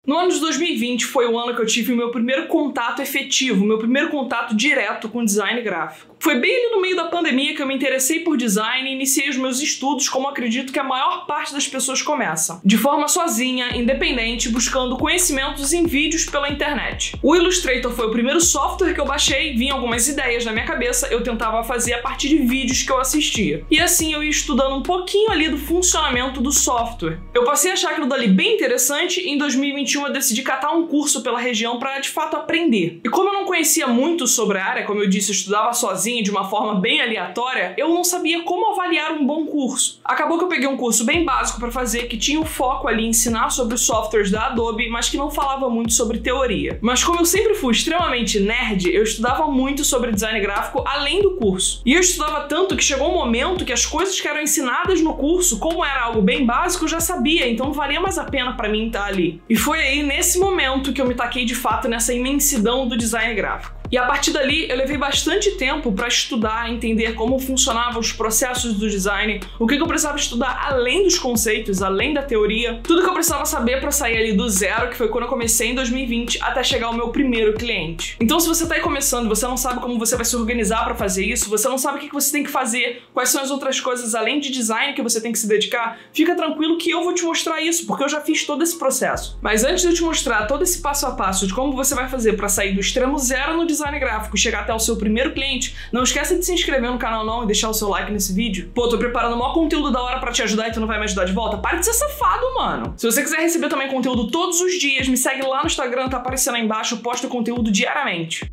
No ano de 2020 foi o ano que eu tive o meu primeiro contato efetivo, meu primeiro contato direto com design gráfico. Foi bem ali no meio da pandemia que eu me interessei por design e iniciei os meus estudos, como acredito que a maior parte das pessoas começam, de forma sozinha, independente, buscando conhecimentos em vídeos pela internet. O Illustrator foi o primeiro software que eu baixei, vinha algumas ideias na minha cabeça, eu tentava fazer a partir de vídeos que eu assistia. E assim eu ia estudando um pouquinho ali do funcionamento do software. Eu passei a achar aquilo dali bem interessante e em 2021 eu decidi catar um curso pela região para de fato aprender. E como eu não conhecia muito sobre a área, como eu disse, eu estudava sozinho de uma forma bem aleatória, eu não sabia como avaliar um bom curso. Acabou que eu peguei um curso bem básico para fazer, que tinha o foco ali em ensinar sobre os softwares da Adobe, mas que não falava muito sobre teoria. Mas como eu sempre fui extremamente nerd, eu estudava muito sobre design gráfico além do curso. E eu estudava tanto que chegou um momento que as coisas que eram ensinadas no curso, como era algo bem básico, eu já sabia, então valia mais a pena para mim estar ali. E foi aí, nesse momento, que eu me taquei de fato nessa imensidão do design gráfico. E a partir dali eu levei bastante tempo para estudar, entender como funcionavam os processos do design, o que eu precisava estudar além dos conceitos, além da teoria, tudo que eu precisava saber para sair ali do zero, que foi quando eu comecei em 2020, até chegar ao meu primeiro cliente. Então se você está aí começando e você não sabe como você vai se organizar para fazer isso, você não sabe o que você tem que fazer, quais são as outras coisas além de design que você tem que se dedicar, fica tranquilo que eu vou te mostrar isso, porque eu já fiz todo esse processo. Mas antes de eu te mostrar todo esse passo a passo de como você vai fazer para sair do extremo zero no design gráfico e chegar até o seu primeiro cliente, não esqueça de se inscrever no canal não e deixar o seu like nesse vídeo. Pô, tô preparando o maior conteúdo da hora pra te ajudar e tu não vai me ajudar de volta? Para de ser safado, mano! Se você quiser receber também conteúdo todos os dias, me segue lá no Instagram, tá aparecendo aí embaixo, eu posto conteúdo diariamente.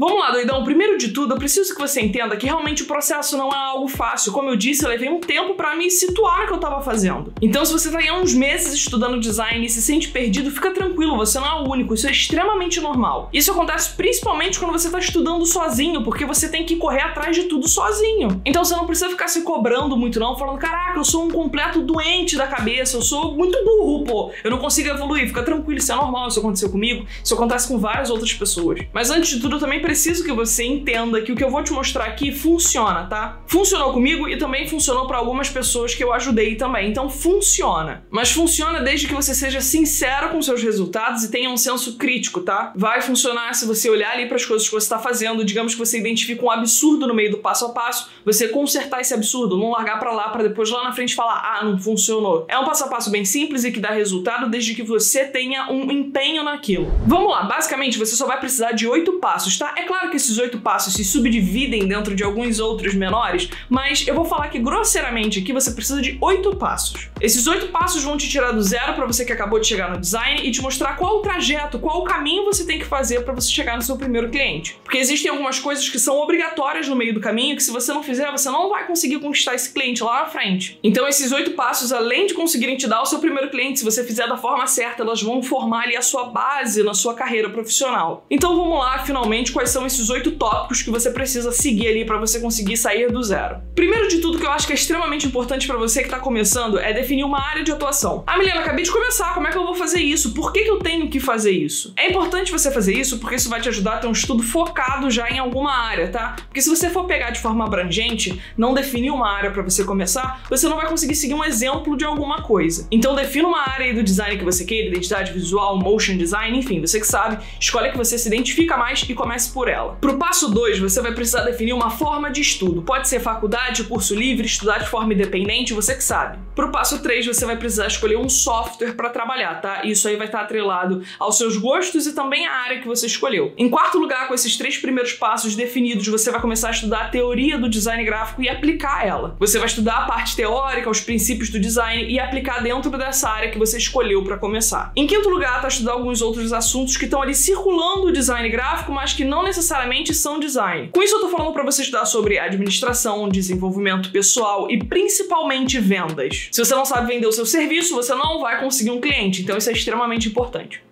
Vamos lá, doidão. Primeiro de tudo, eu preciso que você entenda que realmente o processo não é algo fácil. Como eu disse, eu levei um tempo pra me situar no que eu tava fazendo. Então, se você tá aí há uns meses estudando design e se sente perdido, fica tranquilo, você não é o único. Isso é extremamente normal. Isso acontece principalmente quando você tá estudando sozinho, porque você tem que correr atrás de tudo sozinho. Então, você não precisa ficar se cobrando muito não, falando, caraca, eu sou um completo doente da cabeça, eu sou muito burro, pô, eu não consigo evoluir. Fica tranquilo, isso é normal, isso aconteceu comigo, isso acontece com várias outras pessoas. Mas antes de tudo, eu também preciso que você entenda que o que eu vou te mostrar aqui funciona, tá? Funcionou comigo e também funcionou para algumas pessoas que eu ajudei também, então funciona. Mas funciona desde que você seja sincero com seus resultados e tenha um senso crítico, tá? Vai funcionar se você olhar ali para as coisas que você está fazendo, digamos que você identifica um absurdo no meio do passo a passo, você consertar esse absurdo, não largar para lá para depois lá na frente falar, ah, não funcionou. É um passo a passo bem simples e que dá resultado desde que você tenha um empenho naquilo. Vamos lá, basicamente você só vai precisar de 8 passos, tá? É claro que esses 8 passos se subdividem dentro de alguns outros menores, mas eu vou falar que grosseiramente aqui você precisa de 8 passos. Esses 8 passos vão te tirar do zero para você que acabou de chegar no design e te mostrar qual o trajeto, qual o caminho você tem que fazer para você chegar no seu primeiro cliente. Porque existem algumas coisas que são obrigatórias no meio do caminho que se você não fizer, você não vai conseguir conquistar esse cliente lá na frente. Então esses 8 passos, além de conseguirem te dar o seu primeiro cliente, se você fizer da forma certa, elas vão formar ali a sua base na sua carreira profissional. Então vamos lá, finalmente, quais são esses 8 tópicos que você precisa seguir ali para você conseguir sair do zero. Primeiro de tudo, que eu acho que é extremamente importante para você que está começando é definir uma área de atuação. Ah, Milena, acabei de começar, como é que eu vou fazer isso? Por que eu tenho que fazer isso? É importante você fazer isso porque isso vai te ajudar a ter um estudo focado já em alguma área, tá? Porque se você for pegar de forma abrangente, não definir uma área para você começar, você não vai conseguir seguir um exemplo de alguma coisa. Então defina uma área aí do design que você queira, identidade visual, motion design, enfim, você que sabe, escolhe a que você se identifica mais e comece por ela. Pro passo 2, você vai precisar definir uma forma de estudo. Pode ser faculdade, curso livre, estudar de forma independente, você que sabe. Pro passo 3, você vai precisar escolher um software para trabalhar, tá? Isso aí vai estar atrelado aos seus gostos e também à área que você escolheu. Em quarto lugar, com esses 3 primeiros passos definidos, você vai começar a estudar a teoria do design gráfico e aplicar ela. Você vai estudar a parte teórica, os princípios do design e aplicar dentro dessa área que você escolheu para começar. Em quinto lugar, tá estudar alguns outros assuntos que estão ali circulando o design gráfico, mas que não necessariamente são design. Com isso eu tô falando para você estudar sobre administração, desenvolvimento pessoal e principalmente vendas. Se você não sabe vender o seu serviço, você não vai conseguir um cliente, então isso é extremamente importante.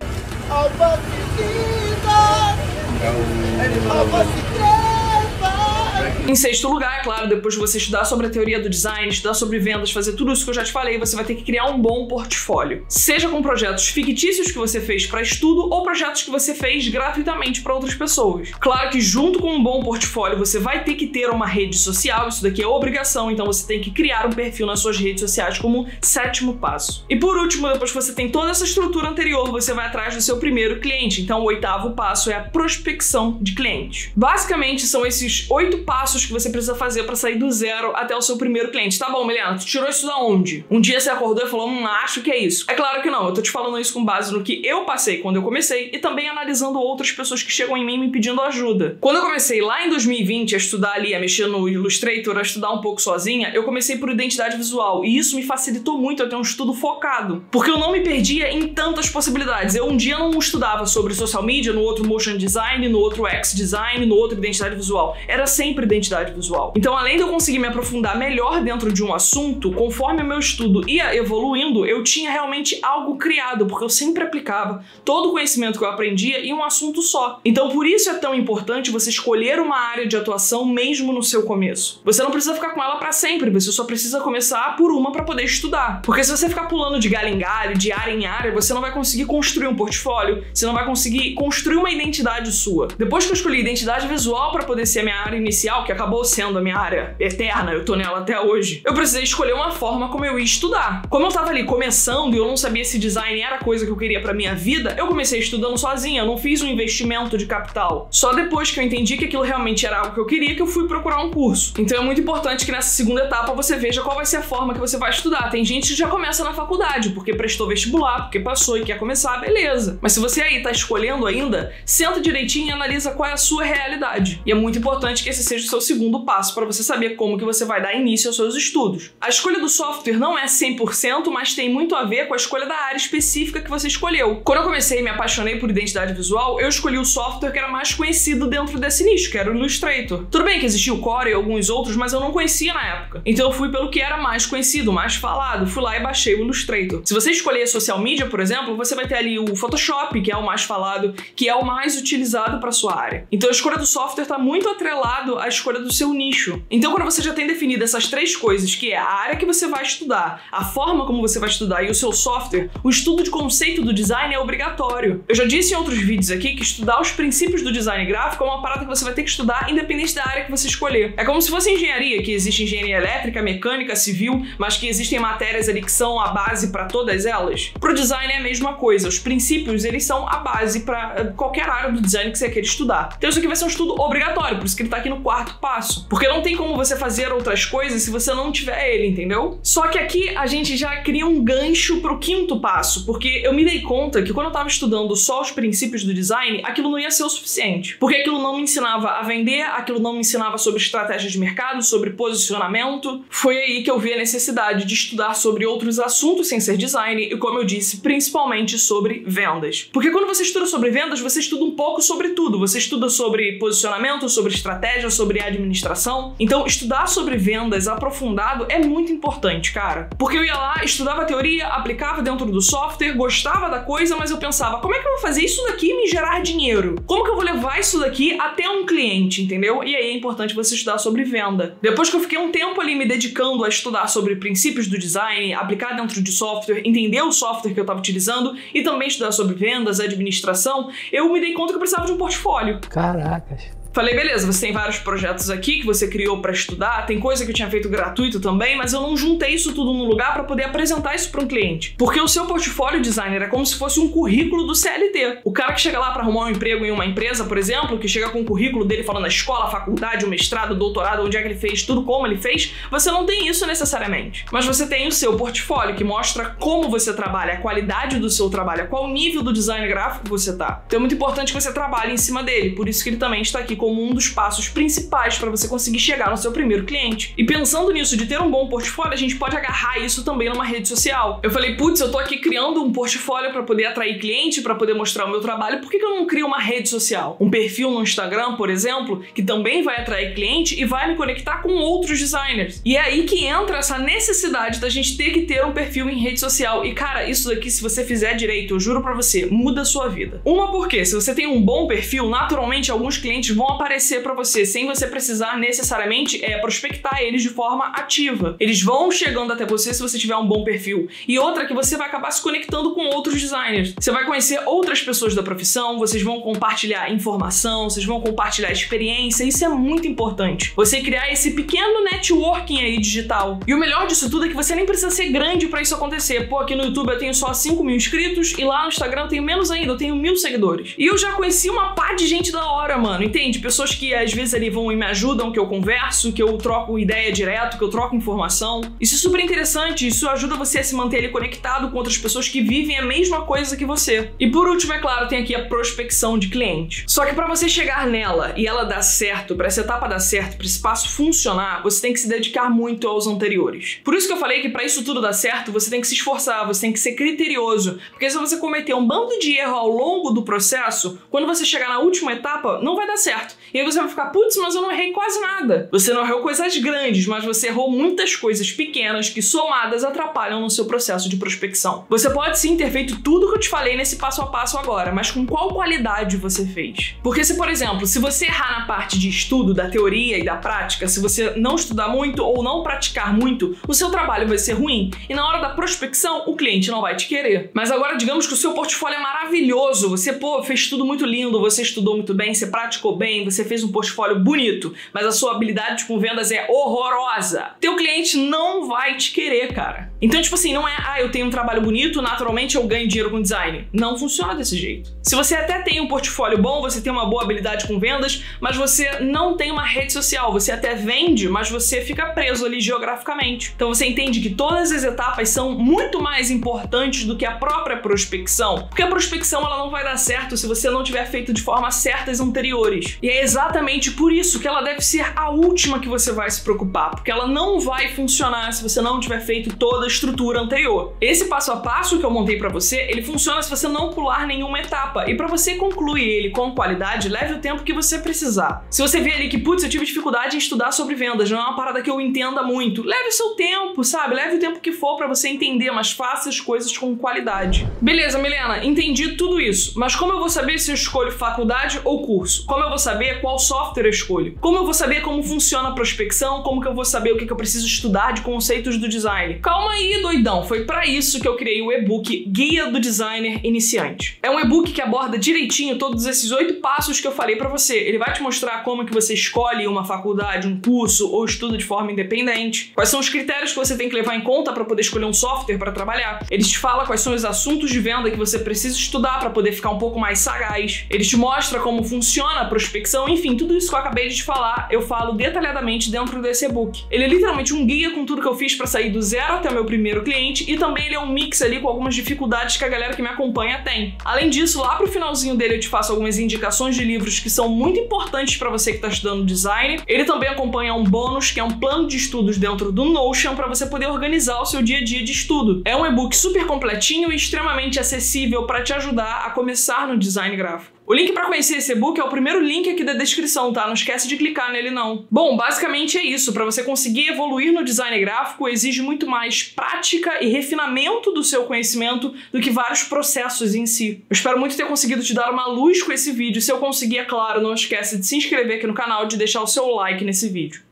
Em sexto lugar, é claro, depois de você estudar sobre a teoria do design, estudar sobre vendas, fazer tudo isso que eu já te falei, você vai ter que criar um bom portfólio. Seja com projetos fictícios que você fez para estudo ou projetos que você fez gratuitamente para outras pessoas. Claro que junto com um bom portfólio você vai ter que ter uma rede social, isso daqui é obrigação, então você tem que criar um perfil nas suas redes sociais como sétimo passo. E por último, depois que você tem toda essa estrutura anterior, você vai atrás do seu primeiro cliente. Então o oitavo passo é a prospecção de clientes. Basicamente são esses 8 passos que você precisa fazer para sair do zero até o seu primeiro cliente. Tá bom, Milena, tu tirou isso da onde? Um dia você acordou e falou, acho que é isso. É claro que não, eu tô te falando isso com base no que eu passei quando eu comecei e também analisando outras pessoas que chegam em mim me pedindo ajuda. Quando eu comecei lá em 2020 a estudar ali, a mexer no Illustrator, a estudar um pouco sozinha, eu comecei por identidade visual e isso me facilitou muito a ter um estudo focado, porque eu não me perdia em tantas possibilidades. Eu um dia não estudava sobre social media, no outro motion design, no outro UX design, no outro identidade visual. Era sempre identidade visual. Então, além de eu conseguir me aprofundar melhor dentro de um assunto, conforme o meu estudo ia evoluindo, eu tinha realmente algo criado, porque eu sempre aplicava todo o conhecimento que eu aprendia em um assunto só. Então, por isso é tão importante você escolher uma área de atuação mesmo no seu começo. Você não precisa ficar com ela para sempre, você só precisa começar por uma para poder estudar. Porque se você ficar pulando de galho em galho, de área em área, você não vai conseguir construir um portfólio, você não vai conseguir construir uma identidade sua. Depois que eu escolhi identidade visual para poder ser a minha área inicial, que acabou sendo a minha área eterna, eu tô nela até hoje, eu precisei escolher uma forma como eu ia estudar. Como eu tava ali começando e eu não sabia se design era a coisa que eu queria pra minha vida, eu comecei estudando sozinha, eu não fiz um investimento de capital. Só depois que eu entendi que aquilo realmente era algo que eu queria, que eu fui procurar um curso. Então é muito importante que nessa segunda etapa você veja qual vai ser a forma que você vai estudar. Tem gente que já começa na faculdade, porque prestou vestibular, porque passou e quer começar, beleza. Mas se você aí tá escolhendo ainda, senta direitinho e analisa qual é a sua realidade. E é muito importante que esse seja o seu segundo passo para você saber como que você vai dar início aos seus estudos. A escolha do software não é 100%, mas tem muito a ver com a escolha da área específica que você escolheu. Quando eu comecei e me apaixonei por identidade visual, eu escolhi o software que era mais conhecido dentro desse nicho, que era o Illustrator. Tudo bem que existia o Core e alguns outros, mas eu não conhecia na época. Então eu fui pelo que era mais conhecido, mais falado, fui lá e baixei o Illustrator. Se você escolher social media, por exemplo, você vai ter ali o Photoshop, que é o mais falado, que é o mais utilizado para sua área. Então a escolha do software está muito atrelado à escolha do seu nicho. Então quando você já tem definido essas 3 coisas, que é a área que você vai estudar, a forma como você vai estudar e o seu software, o estudo de conceito do design é obrigatório. Eu já disse em outros vídeos aqui que estudar os princípios do design gráfico é uma parada que você vai ter que estudar independente da área que você escolher. É como se fosse engenharia, que existe engenharia elétrica, mecânica, civil, mas que existem matérias ali que são a base para todas elas. Pro design é a mesma coisa. Os princípios, eles são a base para qualquer área do design que você queira estudar. Então isso aqui vai ser um estudo obrigatório, por isso que ele tá aqui no 4º passo. Porque não tem como você fazer outras coisas se você não tiver ele, entendeu? Só que aqui a gente já cria um gancho pro 5º passo, porque eu me dei conta que quando eu tava estudando só os princípios do design, aquilo não ia ser o suficiente. Porque aquilo não me ensinava a vender, aquilo não me ensinava sobre estratégia de mercado, sobre posicionamento. Foi aí que eu vi a necessidade de estudar sobre outros assuntos sem ser design e, como eu disse, principalmente sobre vendas. Porque quando você estuda sobre vendas, você estuda um pouco sobre tudo. Você estuda sobre posicionamento, sobre estratégia, sobre administração. Então, estudar sobre vendas aprofundado é muito importante, cara. Porque eu ia lá, estudava a teoria, aplicava dentro do software, gostava da coisa, mas eu pensava, como é que eu vou fazer isso daqui e me gerar dinheiro? Como que eu vou levar isso daqui até um cliente, entendeu? E aí é importante você estudar sobre venda. Depois que eu fiquei um tempo ali me dedicando a estudar sobre princípios do design, aplicar dentro de software, entender o software que eu estava utilizando e também estudar sobre vendas, administração, eu me dei conta que eu precisava de um portfólio. Caracas. Falei, beleza, você tem vários projetos aqui que você criou para estudar, tem coisa que eu tinha feito gratuito também, mas eu não juntei isso tudo num lugar para poder apresentar isso para um cliente. Porque o seu portfólio designer é como se fosse um currículo do CLT. O cara que chega lá para arrumar um emprego em uma empresa, por exemplo, que chega com o currículo dele falando a escola, a faculdade, o mestrado, o doutorado, onde é que ele fez, tudo como ele fez, você não tem isso necessariamente. Mas você tem o seu portfólio, que mostra como você trabalha, a qualidade do seu trabalho, qual nível do design gráfico você tá. Então é muito importante que você trabalhe em cima dele, por isso que ele também está aqui como um dos passos principais para você conseguir chegar no seu primeiro cliente. E pensando nisso, de ter um bom portfólio, a gente pode agarrar isso também numa rede social. Eu falei, putz, eu tô aqui criando um portfólio para poder atrair cliente, para poder mostrar o meu trabalho, por que eu não crio uma rede social? Um perfil no Instagram, por exemplo, que também vai atrair cliente e vai me conectar com outros designers. E é aí que entra essa necessidade da gente ter que ter um perfil em rede social. E cara, isso daqui, se você fizer direito, eu juro pra você, muda a sua vida. Uma, porque se você tem um bom perfil, naturalmente alguns clientes vão aparecer para você sem você precisar necessariamente prospectar eles de forma ativa. Eles vão chegando até você se você tiver um bom perfil. E outra que você vai acabar se conectando com outros designers. Você vai conhecer outras pessoas da profissão, vocês vão compartilhar informação, vocês vão compartilhar experiência. Isso é muito importante. Você criar esse pequeno networking aí digital. E o melhor disso tudo é que você nem precisa ser grande para isso acontecer. Pô, aqui no YouTube eu tenho só 5.000 inscritos e lá no Instagram eu tenho menos ainda, eu tenho 1.000 seguidores. E eu já conheci uma pá de gente da hora, mano, entende? Pessoas que às vezes ali vão e me ajudam, que eu converso, que eu troco ideia direto, que eu troco informação. Isso é super interessante, isso ajuda você a se manter ali conectado com outras pessoas que vivem a mesma coisa que você. E por último, é claro, tem aqui a prospecção de cliente. Só que para você chegar nela e ela dar certo, para essa etapa dar certo, para esse passo funcionar, você tem que se dedicar muito aos anteriores. Por isso que eu falei que para isso tudo dar certo, você tem que se esforçar, você tem que ser criterioso, porque se você cometer um bando de erro ao longo do processo, quando você chegar na última etapa, não vai dar certo. E aí você vai ficar, putz, mas eu não errei quase nada. Você não errou coisas grandes, mas você errou muitas coisas pequenas que somadas atrapalham no seu processo de prospecção. Você pode sim ter feito tudo que eu te falei nesse passo a passo agora, mas com qual qualidade você fez? Porque se, por exemplo, se você errar na parte de estudo, da teoria e da prática, se você não estudar muito ou não praticar muito, o seu trabalho vai ser ruim. E na hora da prospecção, o cliente não vai te querer. Mas agora, digamos que o seu portfólio é maravilhoso, você, pô, fez tudo muito lindo, você estudou muito bem, você praticou bem, você fez um portfólio bonito, mas a sua habilidade com vendas é horrorosa. Teu cliente não vai te querer, cara. Então, tipo assim, não é, eu tenho um trabalho bonito, naturalmente eu ganho dinheiro com design. Não funciona desse jeito. Se você até tem um portfólio bom, você tem uma boa habilidade com vendas, mas você não tem uma rede social, você até vende, mas você fica preso ali geograficamente. Então você entende que todas as etapas são muito mais importantes do que a própria prospecção, porque a prospecção ela não vai dar certo se você não tiver feito de forma certa as anteriores. E é exatamente por isso que ela deve ser a última que você vai se preocupar, porque ela não vai funcionar se você não tiver feito toda a estrutura anterior. Esse passo a passo que eu montei para você, ele funciona se você não pular nenhuma etapa. E para você concluir ele com qualidade, leve o tempo que você precisar. Se você vê ali que, putz, eu tive dificuldade em estudar sobre vendas, não é uma parada que eu entenda muito, leve o seu tempo, sabe? Leve o tempo que for para você entender, mas faça as coisas com qualidade. Beleza, Milena, entendi tudo isso, mas como eu vou saber se eu escolho faculdade ou curso? Como eu vou saber qual software eu escolho? Como eu vou saber como funciona a prospecção? Como que eu vou saber o que eu preciso estudar de conceitos do design? Calma aí, doidão, foi para isso que eu criei o e-book Guia do Designer Iniciante. É um e-book que aborda direitinho todos esses 8 passos que eu falei para você. Ele vai te mostrar como que você escolhe uma faculdade, um curso ou estuda de forma independente, quais são os critérios que você tem que levar em conta para poder escolher um software para trabalhar. Ele te fala quais são os assuntos de venda que você precisa estudar para poder ficar um pouco mais sagaz. Ele te mostra como funciona a prospecção, enfim, tudo isso que eu acabei de te falar, eu falo detalhadamente dentro desse e-book. Ele é literalmente um guia com tudo que eu fiz para sair do zero até o meu primeiro cliente e também ele é um mix ali com algumas dificuldades que a galera que me acompanha tem. Além disso, lá pro finalzinho dele eu te faço algumas indicações de livros que são muito importantes para você que está estudando design. Ele também acompanha um bônus, que é um plano de estudos dentro do Notion para você poder organizar o seu dia a dia de estudo. É um e-book super completinho e extremamente acessível para te ajudar a começar no design gráfico. O link para conhecer esse e-book é o primeiro link aqui da descrição, tá? Não esquece de clicar nele não. Bom, basicamente é isso. Para você conseguir evoluir no design gráfico, exige muito mais prática e refinamento do seu conhecimento do que vários processos em si. Eu espero muito ter conseguido te dar uma luz com esse vídeo. Se eu conseguir, é claro, não esquece de se inscrever aqui no canal e de deixar o seu like nesse vídeo.